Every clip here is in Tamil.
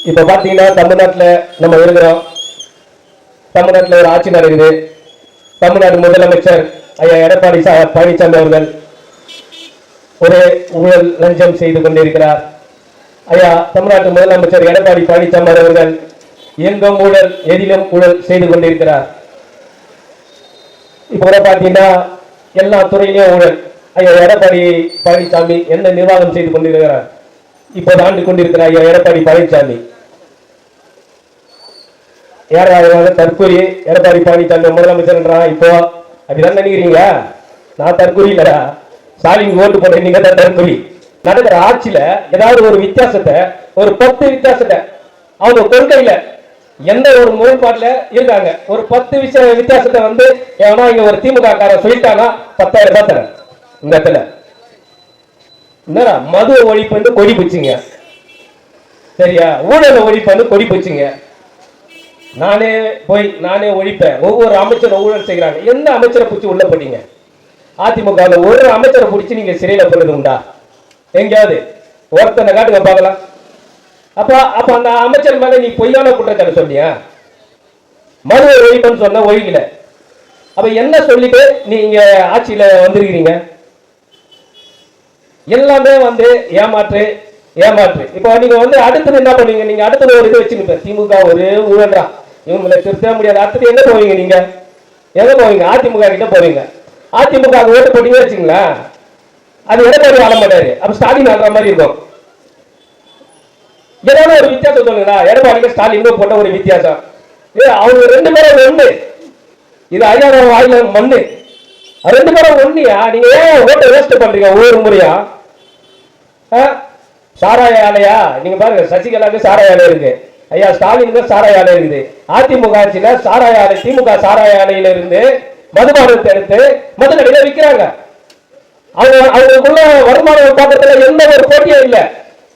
இப்ப பாத்தீங்கன்னா தமிழ்நாட்டில் நம்ம இருக்கிறோம். தமிழ்நாட்டில் ஒரு ஆட்சி நடக்குது. தமிழ்நாடு முதலமைச்சர் ஐயா எடப்பாடி பழனிசாமி அவர்கள் ஒரு ஊழல் லஞ்சம் செய்து கொண்டிருக்கிறார். ஐயா தமிழ்நாட்டு முதலமைச்சர் எடப்பாடி பழனிசாமி அவர்கள் எங்கும் ஊழல் எதிலும் ஊழல் செய்து கொண்டிருக்கிறார். இப்போ பாத்தீங்கன்னா எல்லா துறையிலும் ஊழல். ஐயா எடப்பாடி பழனிசாமி என்ன நிர்வாகம் செய்து கொண்டிருக்கிறார்? இப்போது ஆண்டு கொண்டிருக்கிறார் ஐயா எடப்பாடி பழனிசாமி. யாராவது தற்கொலை எடப்பாடி பழனிசாமி முதலமைச்சர் இப்போ அப்படிதான் நினைக்கிறீங்க? நான் தற்கொலை இல்லடா, ஸ்டாலின் ஓட்டு போட்ட நீங்க தான் தற்கொலை. நடக்கிற ஆட்சியில ஏதாவது ஒரு வித்தியாசத்தை, ஒரு 10 வித்தியாசத்தை அவங்க கொள்கையில எந்த ஒரு முறைப்பாட்டுல இருக்காங்க. ஒரு 10 வித்தியாசத்தை ஏன்னா இங்க ஒரு திமுக காரன் சொல்லிட்டானா 10,000 ரூபாய் தரேன். இந்த இடத்துல என்னடா மது ஒழிப்பு கொடி பிடிச்சிங்க, சரியா? ஊழல் ஒழிப்பு கொடி பிடிச்சிங்க. நானே ஒழிப்பேன். ஒவ்வொரு அமைச்சரும் ஊழல் செய்கிறாங்க. எந்த அமைச்சரை பிடிச்சி உள்ள போட்டீங்க? அதிமுக ஒரு அமைச்சரை பிடிச்சி நீங்க சிறையில போடுறது உண்டா? எங்கேயாவது ஒருத்தனை காட்டுங்க பார்க்கலாம். அப்ப அந்த அமைச்சர் மேல நீ பொய்யான குற்றச்சாட்டு சொன்னியா? மது ஒழிப்புன்னு சொன்ன ஒழிக்கல. அப்ப என்ன சொல்லிட்டு நீங்க ஆட்சியில வந்திருக்கிறீங்க? எல்லாமே ஏமாற்று. இப்ப நீங்க அடுத்தது என்ன பண்ணுவீங்க? நீங்க அடுத்தது ஒரு இது வச்சுருப்ப திமுக ஒரு ஊழல்ரா, இவங்களை திருத்த முடியாது. அடுத்தது எங்க போவீங்க? நீங்க எங்க போவீங்க? அதிமுக கிட்ட போவீங்க. அதிமுக ஓட்டு போட்டீங்க வச்சுங்களா, அது எடப்பாடி ஆள மாட்டாரு. அப்ப ஸ்டாலின் ஆடுற மாதிரி இருக்கும். ஏதாவது ஒரு வித்தியாசம் சொல்லுங்களா? எடப்பாடிக்கு ஸ்டாலின் போட்ட ஒரு வித்தியாசம். அவங்க 2 பேரும் ஒண்ணு. இது ஐயாயிரம் வாயில மண்ணு. 2 பேரும் ஒண்ணியா? நீங்க ஏன் ஓட்டை வேஸ்ட் பண்றீங்க ஒவ்வொரு முறையா? சாராய ஆலையா? நீங்க பாருங்க, சசிகலாவுக்கு சாராய ஆலை இருக்கு, ஐயா ஸ்டாலினுக்கு சாராய ஆலை இருக்குது. அதிமுக ஆட்சியில சாராய ஆலை, திமுக சாராய ஆலையில இருந்து மதுபானத்தை எடுத்து மதுக்கடையில விற்கிறாங்க. அவங்களுக்குள்ள வருமானம் பார்க்கறதுல எந்த ஒரு போட்டியும் இல்லை.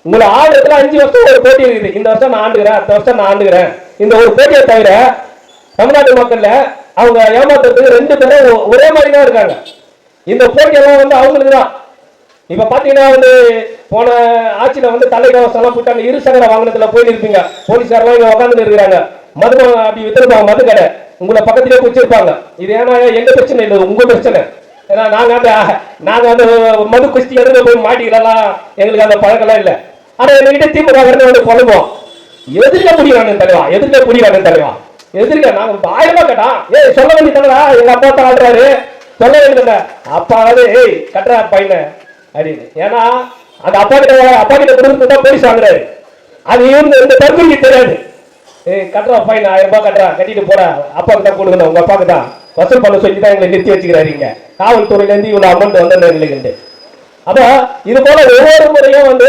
உங்களை ஆண்டுல 5 வருஷம் ஒரு போட்டி இருக்குது. இந்த வருஷம் நான் ஆண்டுகிறேன், அடுத்த வருஷம் நான் ஆண்டுகிறேன். இந்த ஒரு போட்டியை தவிர தமிழ்நாட்டு மக்கள்ல அவங்க ஏமாத்துறதுக்கு 2 பேரும் ஒரே மாதிரி தான் இருக்காங்க. இந்த போட்டியெல்லாம் அவங்களுக்கு தான். இப்ப பாத்தீங்கன்னா போன ஆட்சியில தலைக்கவசம் எல்லாம் போட்டாங்க. 2 சக்கர வாகனத்துல போயிருப்பீங்க. போலீஸ்காரெல்லாம் இங்க உட்காந்துட்டு இருக்கிறாங்க. மதுபானம் அப்படி வித்துருப்பாங்க. மது கடை உங்களை பக்கத்திலே குடிச்சிருப்பாங்க. இது ஏன்னா எங்க பிரச்சனை இல்லை, உங்க பிரச்சனை. ஏன்னா நாங்க மது குஸ்தி எடுத்து போய் மாட்டிக்கலாம், எங்களுக்கு அந்த பழக்கெல்லாம் இல்லை. ஆனா எங்ககிட்ட திமுக புலம்புவோம். எதிர்க்க முடியும் தலைவா, எதிர்க்க நாங்க 1000 ரூபாய் கேட்டான். சொல்ல வேண்டிய தலைவா, எங்க அப்பா தான் ஆடுறாரு, சொல்ல வேண்டியதில்ல. அப்பாவது கட்டுறா பையன அப்படின்னு. ஏன்னா அந்த அப்பா கிட்ட கொடுத்து போலீஸ் வாங்குறாரு. அது இந்த தற்கொலைக்கு தெரியாது. கட்டுறா பையன் 1000 ரூபாய் கட்டுறா, கட்டிட்டு போற அப்பாவுக்கு தான் கொடுக்கணும், உங்க அப்பாவுக்கு தான் வசூல் பண்ண சொல்லி தான் எங்களை நிறுத்தி வச்சுக்கிறாருங்க. காவல்துறையில இருந்து இவ்வளவு அமௌண்ட் எங்களுக்கு. அப்ப இது போல ஒவ்வொரு முறையும்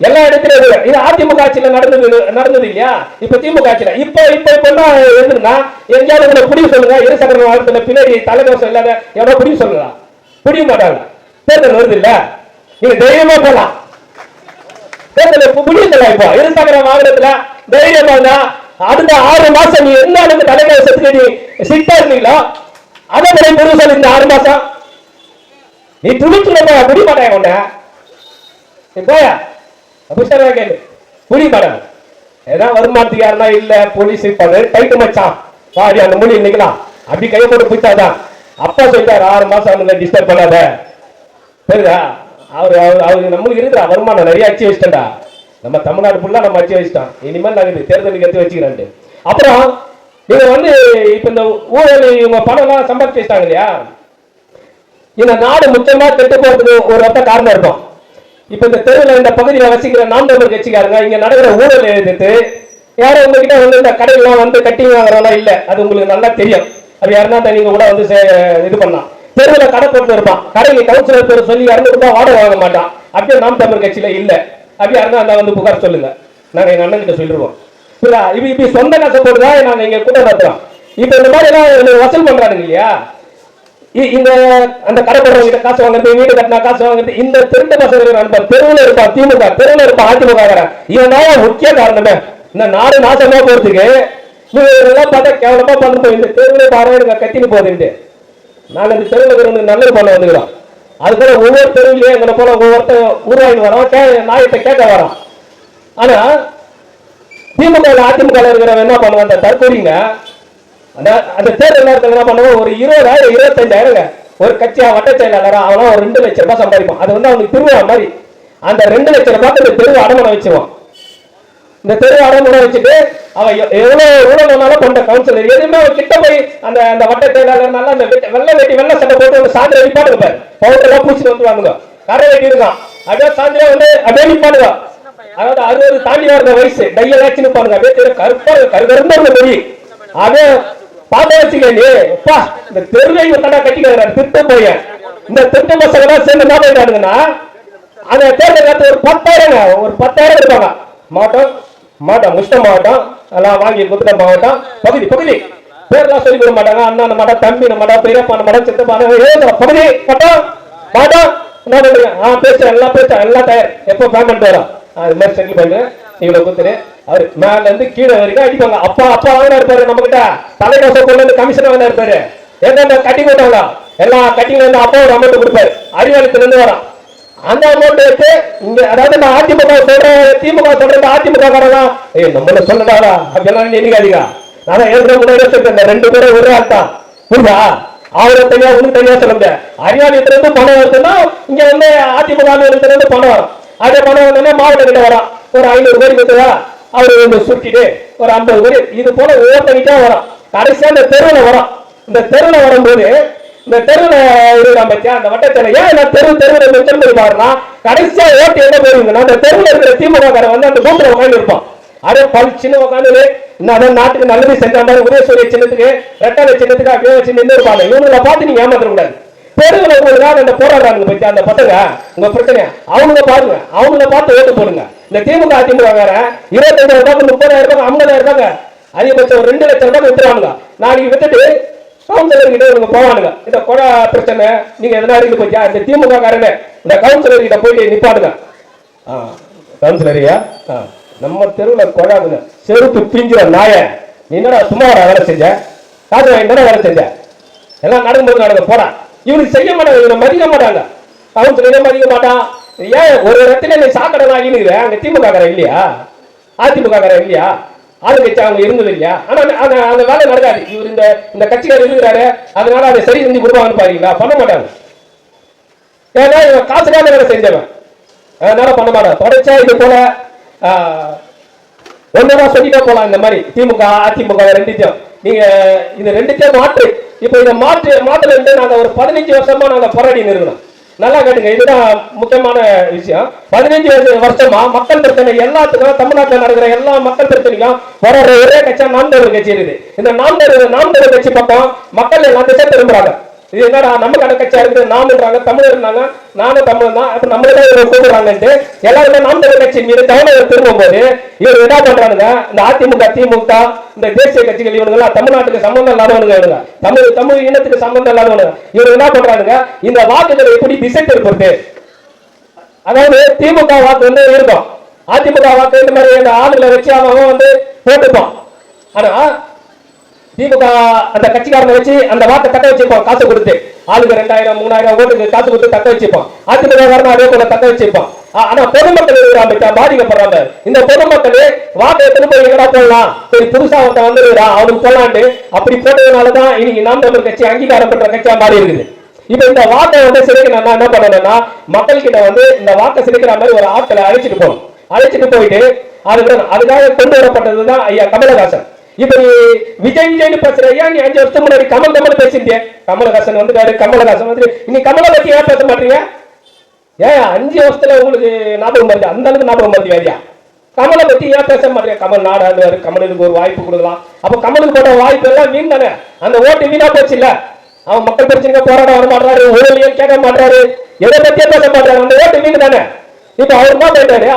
எல்லா இடத்துலயும் இது அதிமுக ஆட்சியில நடந்தது இல்லையா? இப்ப திமுக ஆட்சியில இப்ப எதுனா எங்கேயாவது புடிவு சொல்லுங்க. 2 சக்கர வாகனத்துல பின்னாடி தலைக்கவசம் இல்லாத எவ்வளவு புடிவு சொல்லலாம்? புடிய மாட்டாங்க. தேர்தல் வருது இல்ல, நீங்க தைரியமா போலாம். தேர்தல் புடியல. இப்போ 2 சக்கர வாகனத்துல தைரியமா இருந்தா அடுத்த 6 மாசம் நீ என்ன அளவுக்கு தலைக்கவசத்துக்கு நீ சிட்டா இருந்தீங்களோ அதை புடிவு சொல்லு. இந்த 6 மாசம் நீ துணிச்சுல புடிய மாட்டாங்க. உன்ன போயா கேளு, புரிய மாட்டாங்க. ஏதாவது வருமானத்துக்கு யாருன்னா இல்ல போலீஸ் டைட்டு மச்சான் வாடி அந்த மொழி நிக்கலாம் அப்படி கையை போட்டு பிடிச்சாதான். அப்பா சொல்லிட்டாரு 6 மாசம் டிஸ்டர்ப் பண்ணாத. சரிதா? அவரு நம்மளுக்கு இருக்கிற வருமானம் நிறைய அடிச்சு வச்சுட்டா. நம்ம தமிழ்நாடு ஃபுல்லா நம்ம அடிச்சு வச்சுட்டோம். இனிமேல் நாங்க தேர்தலுக்கு எடுத்து வச்சுக்கிறேன். அப்புறம் நீங்க இப்ப இந்த ஊழல் இவங்க பணம் எல்லாம் சம்பாதிச்சு வச்சிட்டாங்க இல்லையா? இந்த நாடு முக்கியமா கெட்டு போறதுக்கு ஒரு காரணம் இருக்கும். இப்ப இந்த தெருவில் இந்த பகுதியில் வசிக்கிற நாம் தமிழர் கட்சிக்காரங்க இங்க நடக்கிற ஊழல் எதிர்த்து யாரும் உங்ககிட்ட இந்த கடையெல்லாம் கட்டி வாங்குறவங்க இல்ல, அது உங்களுக்கு நல்லா தெரியும். அது யாருன்னா நீங்க கூட இது பண்ணலாம். தெருவில் கடை போட்டு இருப்பான், கடைக்கு கவுன்சிலர் பேர் சொல்லி 200 ரூபாய் வாடகை வாங்க மாட்டான். அப்படியே நாம் தமிழர் கட்சியில இல்ல. அப்படி யாருன்னா அந்த புகார் சொல்லுங்க, நாங்க எங்க அண்ணன் கிட்ட சொல்லிடுவோம். இப்படி சொந்த காசை போட்டுதான் நாங்க இங்க கூட்டம் நடத்துறோம். இப்ப இந்த மாதிரி எல்லாம் வசூல் பண்றாங்க இல்லையா? இந்த அந்த கடை போடுறவங்க காசு வாங்குறது, வீடு கட்டினா காசு வாங்குறது, இந்த திருட்டு பசங்க நண்பர் தெருவில் இருப்பான் திமுக, தெருவில் இருப்பான் அதிமுக. இவன் தான் முக்கிய காரணமே இந்த நாடு நாசமா போறதுக்கு. நீங்க பார்த்தா கேவலமா பண்ண இந்த தெருவில் பாருங்க கத்தின்னு போகுதுன்ட்டு. நாங்க இந்த தெருவில் நல்லது பண்ண வந்துக்கிறோம். அது போல ஒவ்வொரு தெருவிலையும் எங்களை போல ஒவ்வொருத்தர் உருவாகி வரோம், நாயத்தை கேட்க வரோம். ஆனா திமுக அதிமுக இருக்கிறவங்க என்ன பண்ணுவாங்க, அந்த தற்கொலைங்க அந்த தேர்தல் நேரத்தில் என்ன பண்ணுவோம், ஒரு 20,000 25,000 ஒரு கட்சியா வட்ட செயலாளரா அவனா ஒரு 2 லட்சம் ரூபாய் சம்பாதிப்பான். அது வந்து அவனுக்கு திருவிழா மாதிரி. அந்த 2 லட்சம் ரூபாய்க்கு இந்த தெருவு அடமானம் வச்சிருவான். இந்த தெருவு அடமானம் வச்சுட்டு அவன் எவ்வளவு ஊழல்னாலும் கொண்ட கவுன்சிலர் எதுவுமே அவன் கிட்ட போய் அந்த அந்த வட்ட செயலாளர்னால அந்த வெள்ளை வேட்டி வெள்ளை சட்டை போட்டு சாந்திர நிப்பாடுங்க, பவுடர் எல்லாம் பூச்சிட்டு வந்துருவாங்க, கரை வெட்டி இருக்கான், அப்படியே சாந்திரம் வந்து அப்படியே நிப்பாடுங்க. அதாவது 60 தாண்டி வர வயசு டையல் ஆச்சு நிப்பாடுங்க, அப்படியே கருப்பா கருகருந்த மொழி அதே பாத்த வச்சுக்கப்பா. இந்த தெருவை தடா கட்டிக்கிறாரு திட்ட போய் இந்த திட்ட பசங்க சேர்ந்து என்ன பண்ணிட்டானுங்கன்னா அந்த தேர்தல் நேரத்தில் ஒரு 10,000 இருப்பாங்க. மாவட்டம் முஷ்ட மாவட்டம் எல்லாம் வாங்கி குத்துட்ட மாவட்டம் பகுதி பேர்லாம் சொல்லி கொடுக்க மாட்டாங்க. அண்ணா மாட்டா, தம்பி மாட்டா, பெரியப்பா மாட்டா, சித்தப்பான பகுதி மாட்டோம் மாட்டோம் என்ன பண்றீங்க, பேசுறேன் எல்லாம் தயார், எப்போ பேமெண்ட் வரும் அது மாதிரி செட்டில் பண்ணு இவ்வளவு குத்துரு. அவரு மேல இருந்து கீழே வரைக்கும் அடிப்பாங்க. அப்பா வாங்கினா இருப்பாரு, நம்ம கிட்ட தலைவாசம் கொண்டு வந்து கமிஷன் வாங்கினா இருப்பாரு. எந்த கட்டிங் விட்டாங்க எல்லாம் கட்டிங்ல இருந்து அப்பா ஒரு அமௌண்ட் கொடுப்பாரு, அறிவாளத்துல இருந்து வரும். அந்த அமௌண்ட் எடுத்து இங்க, அதாவது நான் அதிமுக சொல்றேன், திமுக சொல்றேன், அதிமுக காரலாம் நம்மள சொல்லடாடா அப்படியெல்லாம் நினைக்காதீங்க. நான் ஏற்கனவே முன்னாடி சொல்றேன், 2 பேரும் ஒரு ஆள் தான் புரியுதா, அவரை தனியா ஒண்ணு தனியா சொல்ல முடியாது. அறிவாலயத்துல இருந்து பணம் வருதுன்னா இங்க வந்து அதிமுக இருந்து பணம் வரும். அதே பணம் வந்து மாவட்ட கிட்ட வரும், ஒரு 500 கோடி கொடுத்தா அவரு வந்து சுருட்டிட்டு ஒரு 50 கோடி இது போல ஒவ்வொருத்தங்கிட்டா வரும். கடைசியா இந்த தெருவில் வரும். இந்த தெருவில் வரும்போது இந்த தெருவில் இருக்கான் பத்தியா அந்த வட்டத்தில் ஏன் தெருவில் மெச்சம் பாருன்னா கடைசியா ஓட்டு என்ன போயிருங்கன்னா அந்த தெருவில் இருக்கிற திமுக வந்து அந்த கூட்டுல உட்காந்து இருப்பான். அதே சின்ன உட்காந்து இன்னும் நாட்டுக்கு நல்லது செஞ்ச மாதிரி உதயசூரிய சின்னத்துக்கு ரெட்டாலை சின்னத்துக்கு அப்படியே வச்சு நின்று இருப்பாங்க. இவங்களை பார்த்து நீங்க ஏமாத்த கூடாது. தெருவில் உங்களுக்காக அந்த போராடுறாங்க பத்தி அந்த பசங்க உங்க பிரச்சனை அவங்கள பாருங்க, அவங்கள பார்த்து ஓட்டு போடுங்க. இந்த திமுக அதிமுக வேற 25,000 ரூபாய்க்கு 30,000 ரூபாய் 50,000 ரூபாய் அதிகபட்சம் ஒரு 2 லட்சம் ரூபாய் வித்துருவாங்க. நாளைக்கு வித்துட்டு கவுன்சிலர் கிட்ட இவங்க போவானுங்க, இந்த கொடை பிரச்சனை நீங்க எதனா இருக்கு பத்தியா இந்த திமுக காரனு இந்த கவுன்சிலர் கிட்ட போயிட்டு நிப்பாடுங்க. கவுன்சிலரியா நம்ம தெருவில் கொடாதுங்க செருப்பு பிஞ்சுற நாய, நீ என்னடா சும்மா வேலை செஞ்ச, காசு வாங்கி வேலை செஞ்ச, எல்லாம் நடக்கும்போது நடக்க போறான். இவனுக்கு செய்ய மாட்டாங்க, இவனை மதிக்க மாட்டாங்க, கவுன்சிலரே மதிக்க மாட்டான். ஏன் ஒரு இடத்துல நீ சாக்கடை ஆகினுங்கிற அங்க திமுக காரன் இல்லையா, அதிமுக காரன் இல்லையா, ஆளு கட்சி அவங்க இருந்தது இல்லையா? ஆனா அந்த வேலை நடக்காது. இவர் இந்த கட்சிக்காரர் இருக்கிறாரு அதனால அதை சரி செஞ்சு கொடுப்பாங்கன்னு பாருங்களா, பண்ண மாட்டாங்க. ஏன்னா இவன் காசுக்காக வேலை செஞ்சவன், அதனால பண்ண மாட்டான். தொடர்ச்சியா இது போல ஒன்னதான் சொல்லிட்டே போலாம். இந்த மாதிரி திமுக அதிமுக ரெண்டுத்தையும் நீங்க இது ரெண்டுத்தையும் மாற்று. இப்ப இதை மாற்றுல நாங்க ஒரு 15 வருஷமா நாங்க போராடி நிறுவனம். நல்லா கேட்டுங்க, இதுதான் முக்கியமான விஷயம். 15 வருஷமா மக்கள் பிரச்சனை எல்லாத்துக்கும் தமிழ்நாட்டில் நடக்கிற எல்லா மக்கள் பிரச்சனைக்கும் போராடுற ஒரே கட்சியா நாம் தமிழர் கட்சி இருக்குது. இந்த நாம் தமிழர் கட்சி பக்கம் மக்கள் எல்லாம் திசை திரும்புறாங்க. இது என்னடா நமக்கான கட்சியா இருக்குது, நாம்ன்றாங்க, தமிழர் இருந்தாங்க, நானும் தமிழ் தான், அப்ப நம்மளதான் இவங்க கூப்பிடுறாங்கன்ட்டு எல்லாருமே நாம் தமிழர் கட்சி மீது கவனம் திரும்பும் போது இவர் என்ன பண்றாங்க, இந்த அதிமுக திமுக இந்த தேசிய கட்சிகள் இவனுங்க தமிழ்நாட்டுக்கு சம்பந்தம் இல்லாதவனுங்க, தமிழ் இனத்துக்கு சம்பந்தம் இல்லாதவனுங்க இவங்க என்ன பண்றாங்க, இந்த வாக்குகளை எப்படி திசை திருப்பது. அதாவது திமுக வாக்கு வந்து இருக்கும், அதிமுக வாக்கு இந்த மாதிரி அந்த ஆளுகளை வச்சு அவன் வந்து போட்டுப்பான். ஆனா திமுக அந்த கட்சிக்காரனை வச்சு அந்த வாக்கை தக்க வச்சிருப்பான், காசு கொடுத்து ஆளுக்கு 2,000 3,000 ஓட்டுக்கு காசு கொடுத்து தக்க வச்சிருப்பான். அதிமுக அதே போல தக்க வச்சிருப்பான். ஆனா பொதுமக்கள் இருக்கிறாங்க பாதிக்கப்படுறாங்க. இந்த பொதுமக்கள் வாக்கை திரும்ப எங்கடா போடலாம், சரி புதுசா ஒருத்தன் வந்துருக்கிறான் அவனுக்கு போடலான்ட்டு அப்படி போட்டதுனாலதான் இன்னைக்கு நாம் தமிழர் கட்சி அங்கீகாரம் பெற்ற கட்சியா மாறி இருக்குது. இப்ப இந்த வாக்கை வந்து சிரிக்கணும்னா என்ன பண்ணணும்னா மக்கள் கிட்ட வந்து இந்த வாக்கை சிரிக்கிற மாதிரி ஒரு ஆட்களை அழைச்சிட்டு போகணும். அழைச்சிட்டு போயிட்டு அதுக்காக கொண்டு வரப்பட்டதுதான் ஐயா கமலஹாசன். இப்ப நீ விஜய் பேசுற, ஏன் நீ 5 வருஷத்துக்கு முன்னாடி கமல் பேசிட்டே, கமலஹாசன் வந்துட்டாரு, கமலஹாசன் வந்து நீ கமலை பத்தி ஏன் பேச மாட்டீங்க? ஏன் 5 வருஷத்துல உங்களுக்கு ஞாபகம் வருது, அந்த அளவுக்கு ஞாபகம் வருது வேறியா? கமலை பத்தி ஏன் பேச மாட்டீங்க? கமல் நாடாளுவாரு, கமலுக்கு ஒரு வாய்ப்பு கொடுக்கலாம். அப்ப கமலுக்கு போட்ட வாய்ப்பு எல்லாம் வீண் தானே, அந்த ஓட்டு வீணா போச்சு இல்ல. அவன் மக்கள் பிரச்சனைக்கு போராட வர மாட்டாரு, ஊழலியல் கேட்க மாட்டாரு, எதை பத்தியே பேச மாட்டாரு, அந்த ஓட்டு வீண் தானே. இப்ப அவர் என்ன போயிட்டாரு,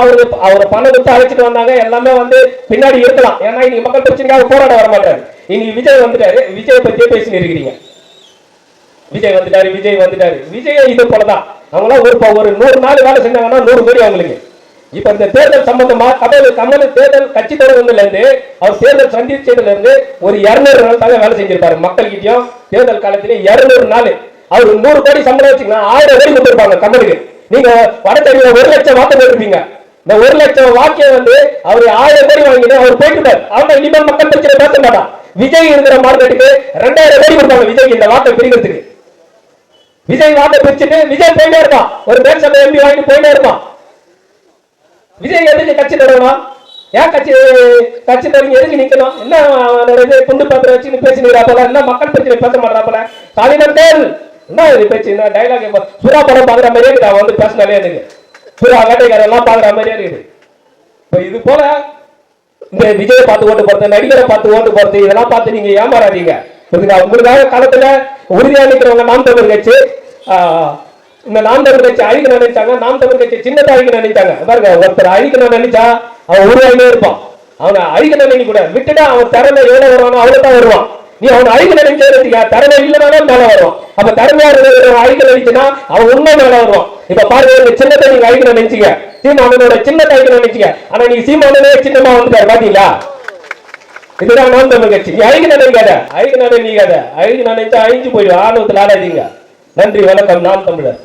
அவரு பணம் கொடுத்து அழைச்சிட்டு வந்தாங்க, எல்லாமே வந்து பின்னாடி இருக்கலாம். ஏன்னா இன்னைக்கு மக்கள் பிரச்சனைக்காக போராட வர மாட்டாரு. இன்னைக்கு விஜய் வந்துட்டாரு, விஜய் பத்தியே பேசி இருக்கிறீங்க. விஜய் வந்துட்டாரு. விஜய் இது போலதான் அவங்களாம் ஒரு 100 நாள் வேலை செஞ்சாங்கன்னா 100 கோடி அவங்களுக்கு. இப்ப இந்த தேர்தல் சம்பந்தமா கமல் தேர்தல் கட்சி தொடர்ந்ததுல இருந்து அவர் தேர்தல் சந்திச்சதுல இருந்து ஒரு 200 நாள் தாங்க வேலை செஞ்சிருப்பாரு. மக்கள் கிட்டயும் தேர்தல் காலத்திலே 200 நாள் அவர் 100 கோடி சம்பளம் வச்சுக்கலாம், 1000 கோடி கொடுத்திருப்பாங்க கமலுக்கு. நீங்க வடதேரியில 1 லட்சம் வாக்கு போட்டிருப்பீங்க, இந்த 1 லட்சம் வாக்கியம் வந்து அவர் 1000 கோடி வாங்கிட்டு அவர் போயிட்டு அவங்க இனிமேல் மக்கள் பிரச்சனை பேச மாட்டான். விஜய் இருக்கிற மார்க்கெட்டுக்கு 2000 கோடி கொடுப்பாங்க விஜய் இந்த வாக்கை பிரிக்கிறதுக்கு. விஜய் வாக்கை பிரிச்சுட்டு விஜய் போயிட்டே இருப்பான், ஒரு பேர் சபை எம்பி வாங்கிட்டு போயிட்டே இருப்பான். விஜய் எதுக்கு கட்சி தொடங்கணும்? ஏன் கட்சி தொடங்கி எதுக்கு நிக்கணும்? என்ன குண்டு பாத்திரம் வச்சு பேசினாப்பல, என்ன மக்கள் பிரச்சனை பேச மாட்டாப்பல, காலினர்கள் என்ன பேச்சு, என்ன டைலாக் சுறா படம் பாக்குற மாதிரியே இருக்கு. அவன் வந்து பேசினாலே எனக்கு சுறா வேட்டைக்காரெல்லாம் பாக்குற மாதிரியே இருக்குது. இப்ப இது போல இந்த விஜயை பார்த்து ஓட்டு போறது, நடிகரை பார்த்து ஓட்டு போறது, இதெல்லாம் பார்த்து நீங்க ஏமாறாதீங்க. உங்களுக்காக காலத்துல உறுதியா நிற்கிறவங்க நாம் தமிழ் கட்சி, இந்த நாம் தமிழ் கட்சி அழிக்கணும்னு நினைச்சாங்க, நாம் தமிழ் கட்சி சின்னத்தை அழிக்கணும்னு நினைச்சாங்க. பாருங்க, ஒருத்தர் அழிக்கணும்னு நினைச்சா அவன் உருவாயிலே இருப்பான். அவனை அழிக்கணும்னு நினைக்க கூட விட்டுட்டா அவன் திறமை எவ்வளவு வருவானோ அவ்வளவுதான் வருவான். நீ அவனை அழிக்க நினைச்சா திறமை இல்லைனாலும் மேல வருவான். அப்ப திறமையா அழிக்க நினைச்சுன்னா அவன் உண்மை மேல வருவான். இப்ப பாருங்க, இந்த சின்னத்தை நீங்க அழிக்கணும்னு நினைச்சீங்க, சீமானோட சின்னத்தை அழிக்கணும்னு நினைச்சீங்க. ஆனா நீங்க சீமானே சின்னமா வந்துட்டாரு பாத்தீங்களா? இதுதான் நாம் தமிழ் கட்சி. நீ அழிக்க நினைக்காத, அழிக்க நினைக்காத, அழிக்க நினைச்சா அழிஞ்சு போயிடும். ஆணவத்தில் ஆளாதீங்க. நன்றி, வணக்கம். நாம் தமிழர்.